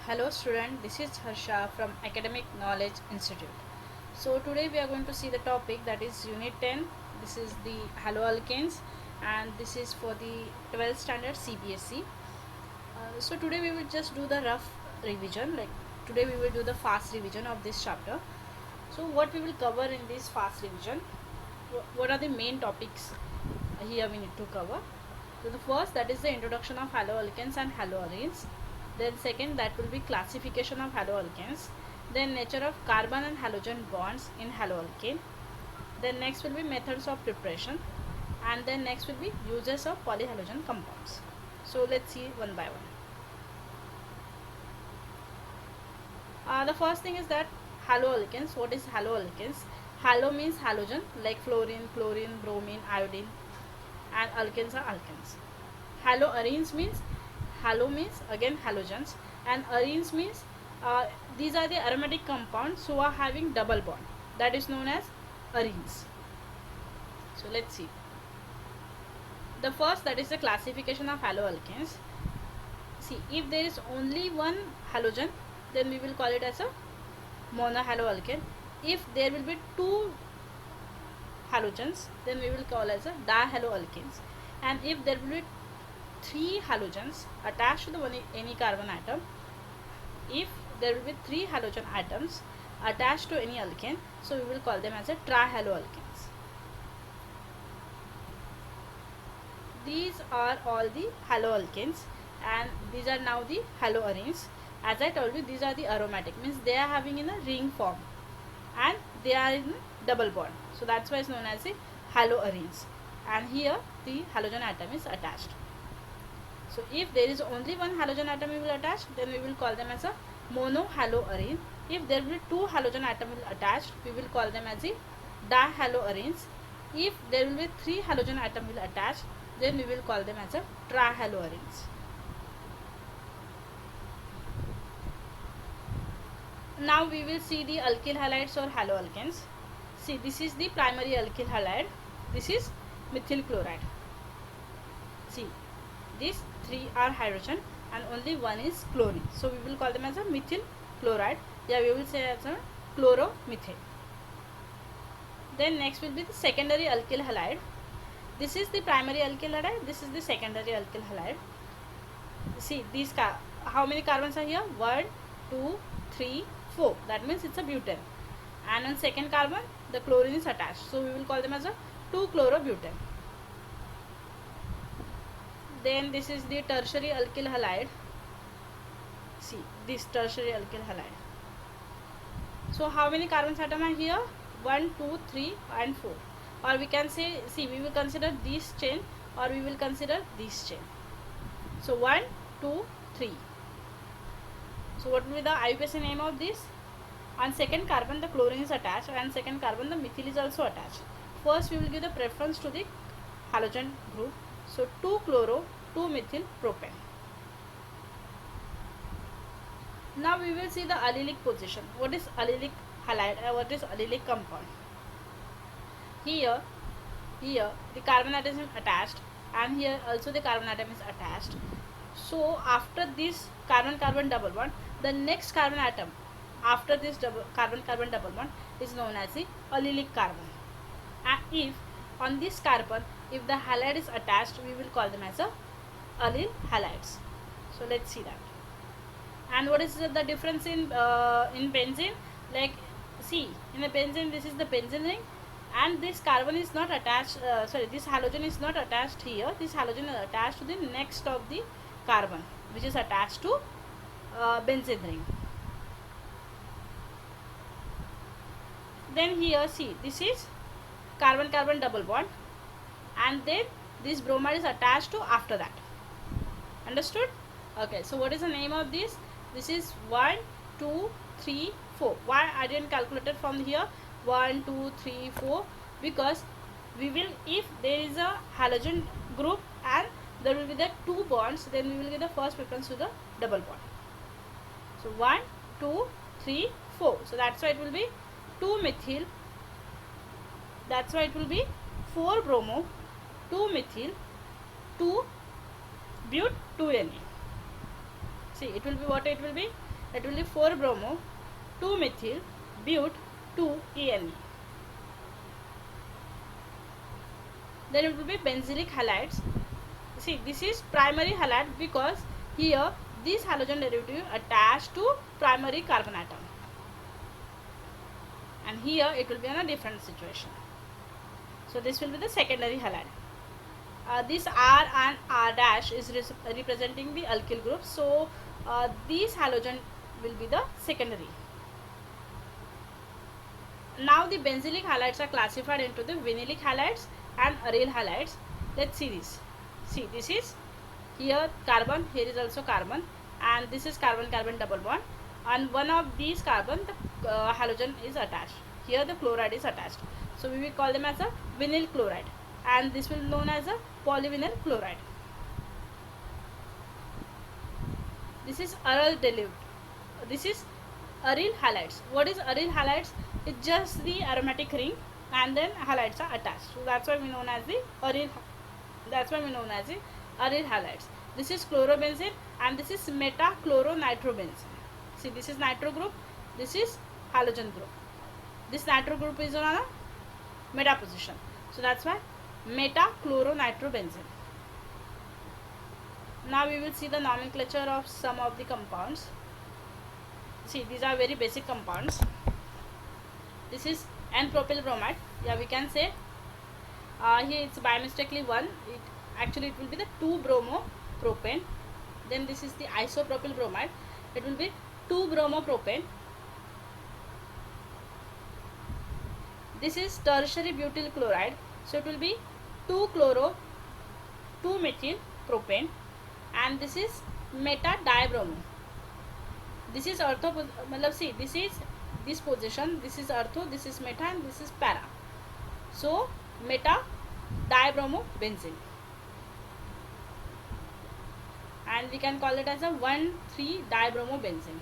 Hello student, this is Harsha from Academic Knowledge Institute. So today we are going to see the topic that is Unit 10. This is the haloalkanes and this is for the 12th standard CBSE. So today we will just do the rough revision, like today we will do the fast revision of this chapter. So what we will cover in this fast revision, what are the main topics here we need to cover. So the first, that is the introduction of haloalkanes and haloarenes. Then second, that will be classification of haloalkanes. Then nature of carbon and halogen bonds in haloalkane. Then next will be methods of preparation, and then next will be uses of polyhalogen compounds. So let's see one by one. The first thing is that haloalkanes. What is haloalkanes? Halo means halogen, like fluorine, chlorine, bromine, iodine, and alkanes are alkanes. Haloarenes means, halo means again halogens, and arenes means these are the aromatic compounds who are having double bond, that is known as arenes. So let's see. The first, that is the classification of haloalkanes. See, if there is only one halogen, then we will call it as a monohaloalkane. If there will be two halogens, then we will call as a dihaloalkanes. And if there will be three halogens attached to any carbon atom, if there will be three halogen atoms attached to any alkane, so we will call them as a trihaloalkanes. These are all the haloalkanes, and these are now the haloarenes. As I told you, these are the aromatic, means they are having in a ring form and they are in double bond, so that's why it's known as the haloarenes. And here the halogen atom is attached. So if there is only one halogen atom we will attach, then we will call them as a monohaloarene. If there will be two halogen atom will attached, we will call them as the dihaloarenes. If there will be three halogen atom will attach, then we will call them as a trihaloarenes. Now we will see the alkyl halides or haloalkanes. See, this is the primary alkyl halide. This is methyl chloride. See, these three are hydrogen and only one is chlorine. So we will call them as a methyl chloride. Yeah, we will say as a chloromethane. Then next will be the secondary alkyl halide. This is the primary alkyl halide. This is the secondary alkyl halide. See, these how many carbons are here? 1, 2, 3, 4. That means it's a butane. And on second carbon, the chlorine is attached. So we will call them as a 2-chlorobutane. Then this is the tertiary alkyl halide. See, this tertiary alkyl halide. So how many carbon atoms are here? 1, 2, 3 and 4. Or we can say, see, we will consider this chain or we will consider this chain. So 1, 2, 3. So what will be the IUPAC name of this? On second carbon the chlorine is attached, and second carbon the methyl is also attached. First we will give the preference to the halogen group. So 2-chloro, 2-methyl propane. Now we will see the allylic position. What is allylic halide? What is allylic compound? Here the carbon atom is attached, and here also the carbon atom is attached. So after this carbon-carbon double bond, the next carbon atom after this carbon-carbon double bond is known as the allylic carbon. And if on this carbon, if the halide is attached, we will call them as a allyl halides. So let's see that. And what is the difference in benzene? Like, see, in the benzene, this is the benzene ring, and this carbon is not attached. This halogen is not attached here. This halogen is attached to the next of the carbon, which is attached to benzene ring. Then here, see, this is carbon-carbon double bond, and then this bromide is attached to after that. Understood? Okay, so what is the name of this? This is 1, 2, 3, 4. Why I didn't calculate it from here? 1, 2, 3, 4. Because we will, if there is a halogen group and there will be the two bonds, then we will give the first preference to the double bond. So 1, 2, 3, 4. So that's why it will be 2-methyl. That's why it will be 4-bromo, 2-methyl, 2 but 2Na. See, it will be what it will be. It will be 4 bromo, 2 methyl, but, 2 ENE. Then it will be benzylic halides. See, this is primary halide because here this halogen derivative attached to primary carbon atom, and here it will be in a different situation. So this will be the secondary halide. This R and R dash is representing the alkyl group, so these halogen will be the secondary. Now the benzylic halides are classified into the vinylic halides and aryl halides. Let's see this. See, this is here carbon, here is also carbon, and this is carbon-carbon double bond, and one of these carbon the halogen is attached. Here the chloride is attached, so we will call them as a vinyl chloride, and this will be known as a polyvinyl chloride. This is aryl dilute. This is aryl halides. What is aryl halides? It's just the aromatic ring, and then halides are attached. So that's why we known as the aryl. That's why we known as the aryl halides. This is chlorobenzene, and this is metachloronitrobenzene. See, this is nitro group. This is halogen group. This nitro group is on a meta position. So that's why metachloronitrobenzene. Now we will see the nomenclature of some of the compounds. See, these are very basic compounds. This is N-propyl bromide. Yeah, we can say here it's by mistakenly 1. Actually it will be the 2-bromo-propane. Then this is the isopropyl bromide. It will be 2-bromo-propane. This is tertiary butyl chloride. So it will be 2-chloro-2-methyl-propane. And this is meta-dibromo. This is ortho. See, this is this position. This is ortho. This is meta, and this is para. So meta-dibromobenzene, and we can call it as a 1,3-dibromobenzene.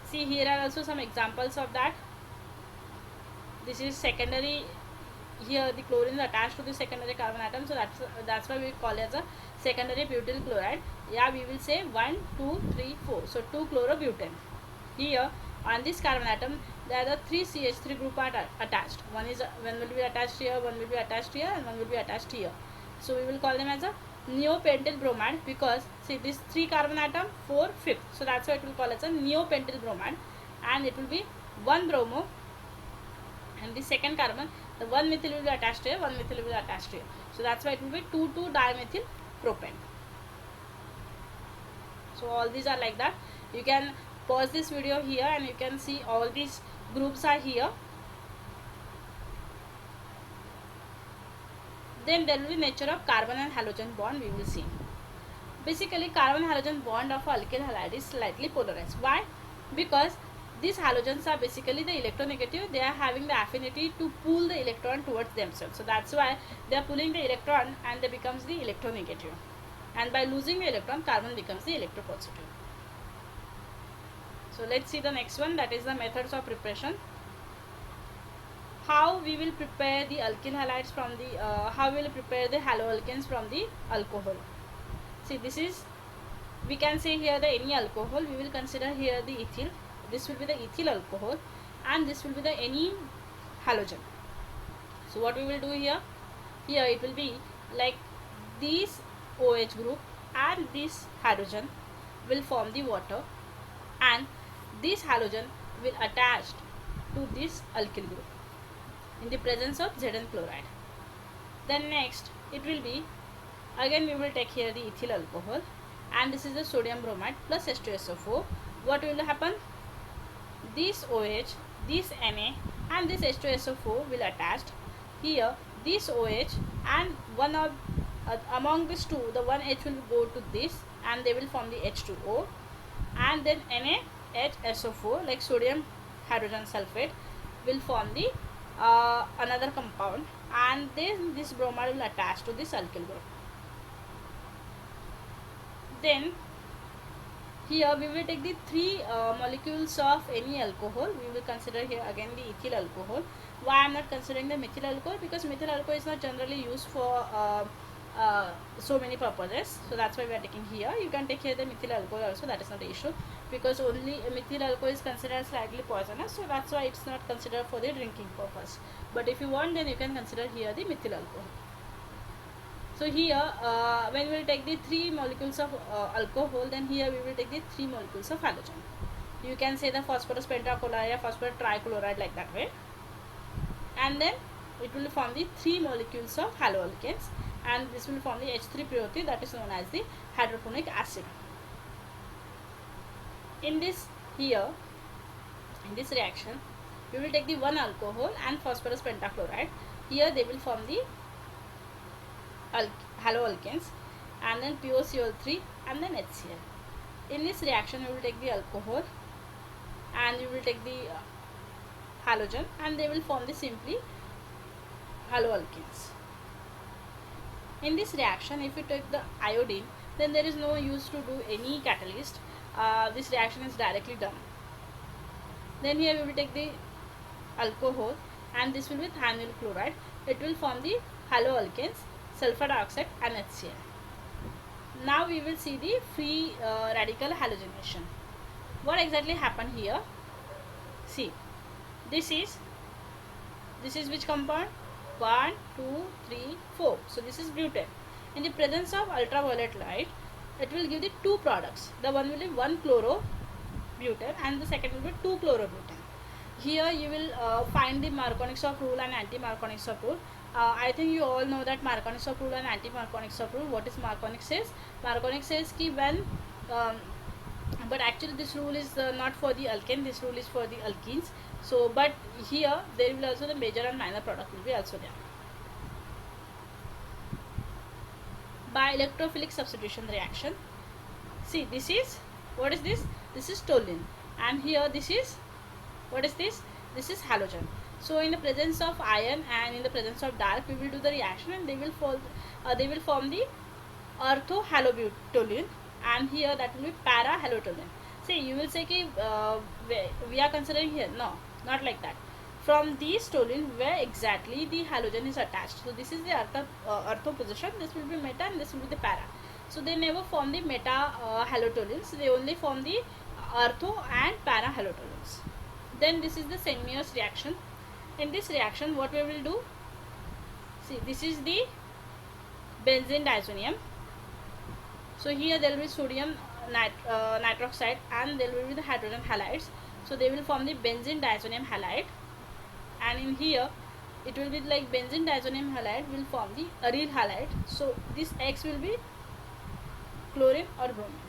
See, here are also some examples of that. This is secondary. Here the chlorine is attached to the secondary carbon atom, so that's why we call it as a secondary butyl chloride. Yeah, we will say 1, 2, 3, 4. So 2-chlorobutane. Here on this carbon atom there are the 3 CH3 group are attached. One will be attached here, one will be attached here, and one will be attached here. So we will call them as a neopentyl bromide because see, this 3 carbon atom, 4 fifth. So that's why it will call as a neopentyl bromide, and it will be 1 bromo, and the second carbon, the 1 methyl will be attached here, 1 methyl will be attached here. So that's why it will be 2,2-dimethyl propane. So all these are like that. You can pause this video here and you can see all these groups are here. Then there will be nature of carbon and halogen bond we will see. Basically carbon halogen bond of alkyl halide is slightly polarized. Why? Because these halogens are basically the electronegative. They are having the affinity to pull the electron towards themselves. So that's why they are pulling the electron and they becomes the electronegative. And by losing the electron, carbon becomes the electropositive. So let's see the next one, that is the methods of preparation. How we will prepare the alkyl halides from the how we will prepare the haloalkanes from the alcohol. See, this is, we can say here the any alcohol. We will consider here the ethyl. This will be the ethyl alcohol, and this will be the any halogen. So what we will do here? Here it will be like these OH group and this hydrogen will form the water, and this halogen will attach to this alkyl group in the presence of Zn chloride. Then next it will be, again we will take here the ethyl alcohol, and this is the sodium bromide plus H2SO4. What will happen? This OH, this Na, and this H2SO4 will attach. Here this OH and one of among these two, the one H will go to this and they will form the H2O, and then NaHSO4 like sodium hydrogen sulfate will form the another compound, and then this bromide will attach to this alkyl group. Then here we will take the 3 molecules of any alcohol. We will consider here again the ethyl alcohol. Why I am not considering the methyl alcohol? Because methyl alcohol is not generally used for so many purposes. So that's why we are taking here. You can take here the methyl alcohol also, that is not the issue. because only methyl alcohol is considered slightly poisonous, so that's why it's not considered for the drinking purpose. But if you want, then you can consider here the methyl alcohol. So here when we will take the 3 molecules of alcohol, then here we will take the 3 molecules of halogen. You can say the phosphorus pentachloride or phosphorus trichloride, like that way, and then it will form the 3 molecules of haloalkanes, and this will form the H3PO3, that is known as the hydrochloric acid. In this reaction, we will take the 1 alcohol and phosphorus pentachloride. Here they will form the haloalkanes, and then POCl3 and then HCl. In this reaction, we will take the alcohol and we will take the halogen, and they will form the simply haloalkanes. In this reaction, if you take the iodine, then there is no use to do any catalyst. This reaction is directly done. Then here we will take the alcohol, and this will be thionyl chloride. It will form the haloalkanes, sulfur dioxide and HCl. Now we will see the free radical halogenation. What exactly happened here? See, this is which compound? 1, 2, 3, 4. So this is butane. In the presence of ultraviolet light, it will give the 2 products. The one will be 1 chlorobutane and the second will be 2 chlorobutane. Here you will find the Markovnikov rule and anti-Markovnikov rule. I think you all know that Markovnikov rule and anti-Markovnikov rule. What is Markovnik says? Markovnik says ki when but actually this rule is not for the alkane, this rule is for the alkenes. So but here there will also the major and minor product will be also there. By electrophilic substitution reaction, see, this is, what is this? This is toluene, and here this is, what is this? This is halogen. So in the presence of iron and in the presence of dark, we will do the reaction, and they will form the orthohalobutoluene, and here that will be para-halotoluene. See, you will say ki we are considering here, no, not like that. From these toluene, where exactly the halogen is attached. So this is the ortho position, this will be meta and this will be the para. So they never form the meta halotoluenes, they only form the ortho and para halotoluenes. Then this is the Semios reaction. In this reaction, what we will do? See, this is the benzene diazonium. So here there will be sodium nitroxide and there will be the hydrogen halides. So they will form the benzene diazonium halide, and in here it will be like benzene diazonium halide will form the aryl halide. So this X will be chlorine or bromine.